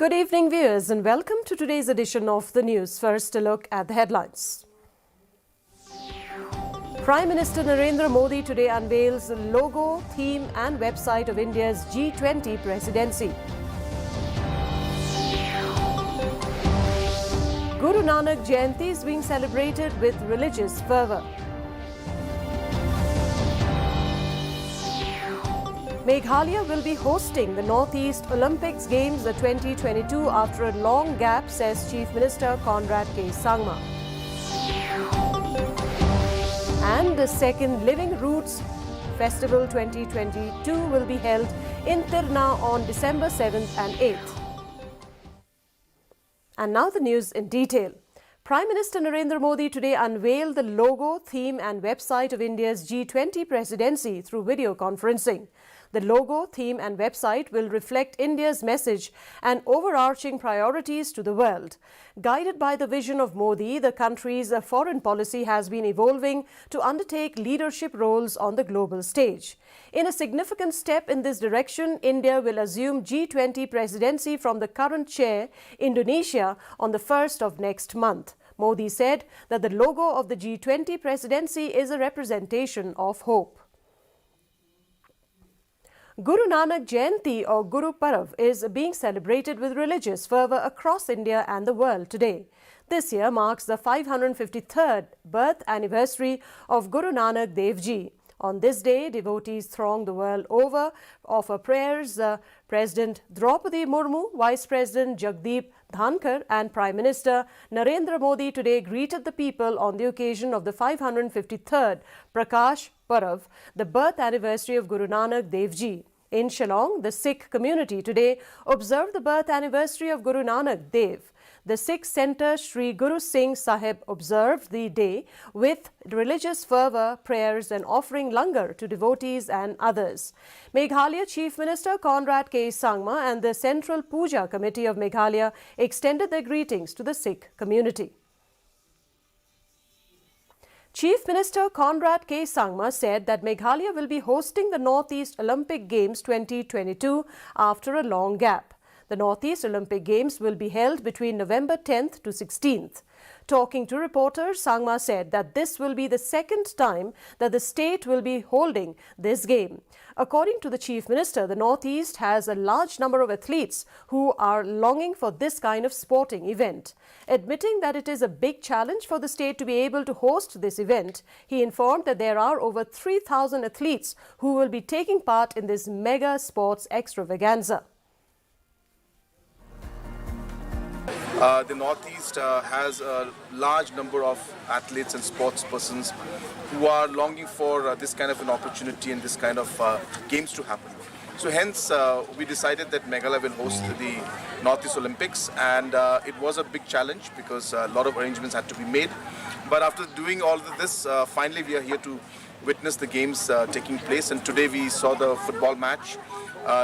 Good evening, viewers, and welcome to today's edition of the news. First, a look at the headlines. Prime Minister Narendra Modi today unveils the logo, theme and website of India's G20 presidency. Guru Nanak Jayanti is being celebrated with religious fervour. Meghalaya will be hosting the Northeast Olympics Games 2022 after a long gap, says Chief Minister Conrad K. Sangma. And the second Living Roots Festival 2022 will be held in Tirna on December 7th and 8th. And now the news in detail. Prime Minister Narendra Modi today unveiled the logo, theme and website of India's G20 presidency through video conferencing. The logo, theme and website will reflect India's message and overarching priorities to the world. Guided by the vision of Modi, the country's foreign policy has been evolving to undertake leadership roles on the global stage. In a significant step in this direction, India will assume G20 presidency from the current chair, Indonesia, on the 1st of next month. Modi said that the logo of the G20 presidency is a representation of hope. Guru Nanak Jayanti or Guru Parv is being celebrated with religious fervour across India and the world today. This year marks the 553rd birth anniversary of Guru Nanak Dev Ji. On this day, devotees throng the world over, offer prayers. President Draupadi Murmu, Vice President Jagdeep Dhankar and Prime Minister Narendra Modi today greeted the people on the occasion of the 553rd Prakash Parv, the birth anniversary of Guru Nanak Dev Ji. In Shillong, the Sikh community today observed the birth anniversary of Guru Nanak Dev. The Sikh Centre Sri Guru Singh Sahib observed the day with religious fervour, prayers and offering langar to devotees and others. Meghalaya Chief Minister Conrad K. Sangma and the Central Puja Committee of Meghalaya extended their greetings to the Sikh community. Chief Minister Conrad K. Sangma said that Meghalaya will be hosting the Northeast Olympic Games 2022 after a long gap. The Northeast Olympic Games will be held between November 10th to 16th. Talking to reporters, Sangma said that this will be the second time that the state will be holding this game. According to the Chief Minister, the Northeast has a large number of athletes who are longing for this kind of sporting event. Admitting that it is a big challenge for the state to be able to host this event, he informed that there are over 3,000 athletes who will be taking part in this mega sports extravaganza. The Northeast has a large number of athletes and sports persons who are longing for this kind of an opportunity and this kind of games to happen. So hence we decided that Meghalaya will host the Northeast Olympics, and it was a big challenge because a lot of arrangements had to be made. But after doing all of this, finally we are here to witness the games taking place, and today we saw the football match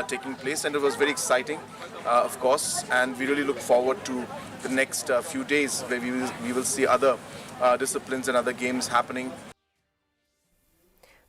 taking place, and it was very exciting, of course, and we really look forward to the next few days where we will see other disciplines and other games happening.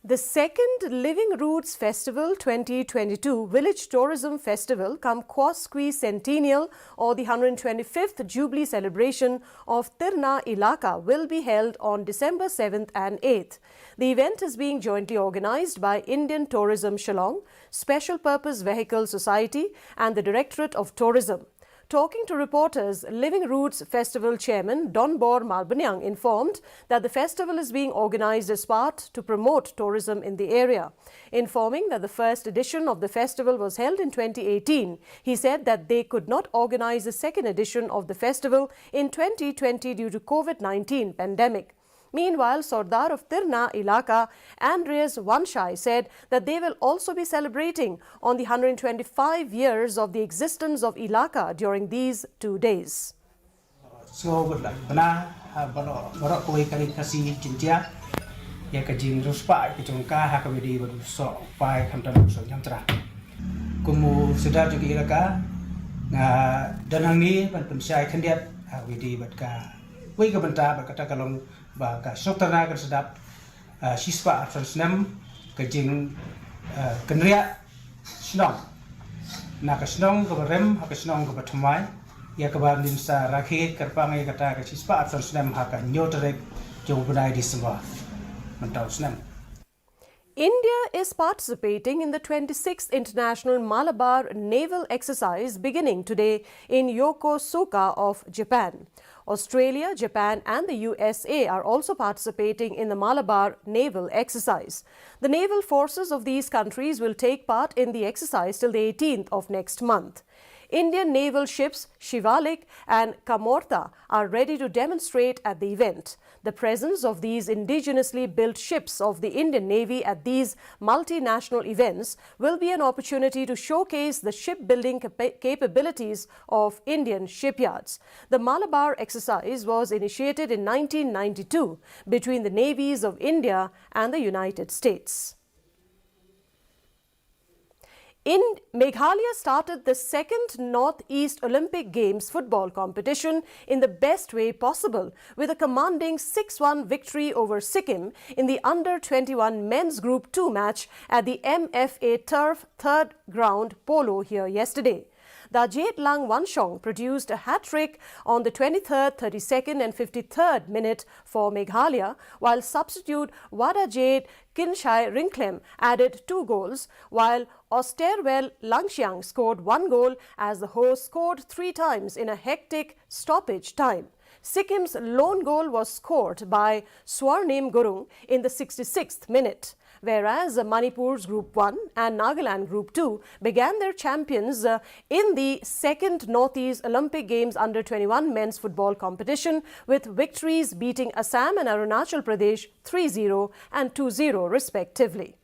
The second Living Roots Festival 2022 Village Tourism Festival cum Quasqui Centennial or the 125th Jubilee celebration of Tirna Ilaka will be held on December 7th and 8th. The event is being jointly organized by Indian Tourism Shillong, Special Purpose Vehicle Society and the Directorate of Tourism. Talking to reporters, Living Roots Festival Chairman Donbor Malbanyang informed that the festival is being organized as part to promote tourism in the area. Informing that the first edition of the festival was held in 2018, he said that they could not organize the second edition of the festival in 2020 due to COVID-19 pandemic. Meanwhile, Sardar of Tirna Ilaka, Andreas Vanshai, said that they will also be celebrating on the 125 years of the existence of Ilaka during these 2 days. So, bana barok koi karin kasi jintia ya kajing ruspa kejongka hakamedi badu so pai kamtan so jamtra. Kumu sudah juga Ilaka na danang ni ban pensai kandiat wedi batka. Wei ka benta berkata kalong ba sotana kan sedap siswa transnam kejing kenria senang nakasnong kabarem hakasnong kabatumai ya kabar limsa rakhe karpangai kata kasispa atson snem haka nyotrek jobunai disma mentau snem. India is participating in the 26th International Malabar Naval Exercise beginning today in Yokosuka of Japan. Australia, Japan and the USA are also participating in the Malabar Naval Exercise. The naval forces of these countries will take part in the exercise till the 18th of next month. Indian naval ships Shivalik and Kamorta are ready to demonstrate at the event. The presence of these indigenously built ships of the Indian Navy at these multinational events will be an opportunity to showcase the shipbuilding capabilities of Indian shipyards. The Malabar exercise was initiated in 1992 between the navies of India and the United States. Meghalaya started the second Northeast Olympic Games football competition in the best way possible with a commanding 6-1 victory over Sikkim in the Under-21 Men's Group 2 match at the MFA Turf Third Ground Polo here yesterday. Dajet Lang Wanshong produced a hat-trick on the 23rd, 32nd and 53rd minute for Meghalaya, while substitute Wadajed Kinshai Rinklem added 2 goals, while Osterwell Langxiang scored 1 goal as the host scored 3 times in a hectic stoppage time. Sikkim's lone goal was scored by Swarnim Gurung in the 66th minute, whereas Manipur's Group 1 and Nagaland Group 2 began their champions in the second Northeast Olympic Games Under-21 men's football competition with victories beating Assam and Arunachal Pradesh 3-0 and 2-0 respectively.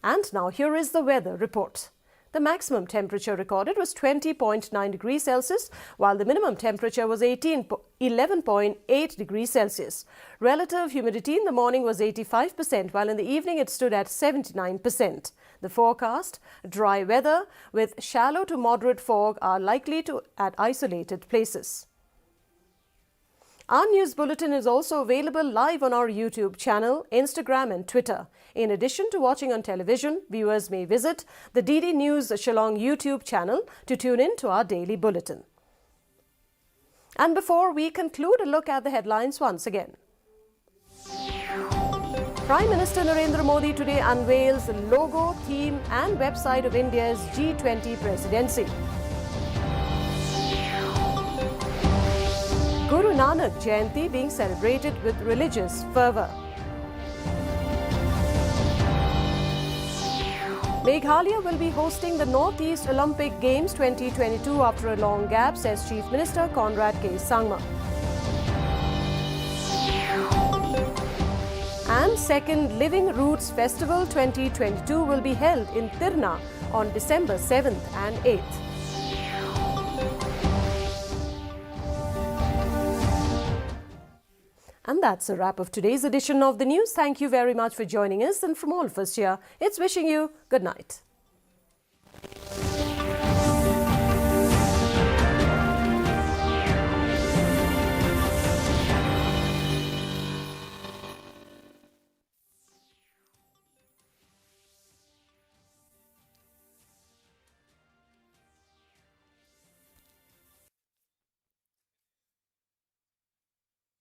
And now here is the weather report. The maximum temperature recorded was 20.9 degrees Celsius, while the minimum temperature was 11.8 degrees Celsius. Relative humidity in the morning was 85%, while in the evening it stood at 79%. The forecast: dry weather with shallow to moderate fog are likely at isolated places. Our news bulletin is also available live on our YouTube channel, Instagram and Twitter. In addition to watching on television, viewers may visit the DD News Shillong YouTube channel to tune in to our daily bulletin. And before we conclude, a look at the headlines once again. Prime Minister Narendra Modi today unveils the logo, theme and website of India's G20 presidency. Guru Nanak Jayanti being celebrated with religious fervour. Meghalaya will be hosting the Northeast Olympic Games 2022 after a long gap, says Chief Minister Conrad K. Sangma. And second Living Roots Festival 2022 will be held in Tirna on December 7th and 8th. And that's a wrap of today's edition of the news. Thank you very much for joining us, and from all of us here, it's wishing you good night.